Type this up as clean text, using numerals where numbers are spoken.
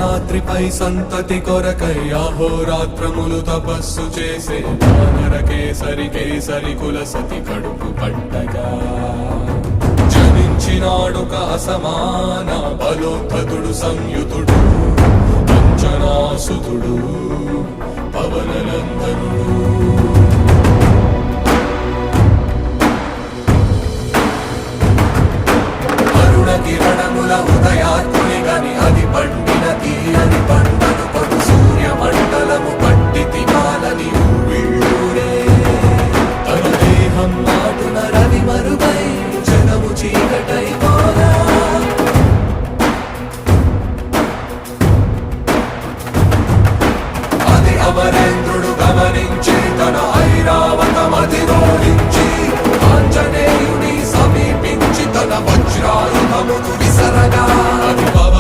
అంజనాద్రిపై సంతతి కొరకై అహోరాత్రములు తపస్సు చేసే వానర కేసరి కేసరి కుల సతి కడుపు పట్టగా జనించినాడొక అసమాన బలోద్ధతుడు సంయుతుడు అంజనాసుతుడు పవననందనుడు. కిరణముల ఉదయాత్మ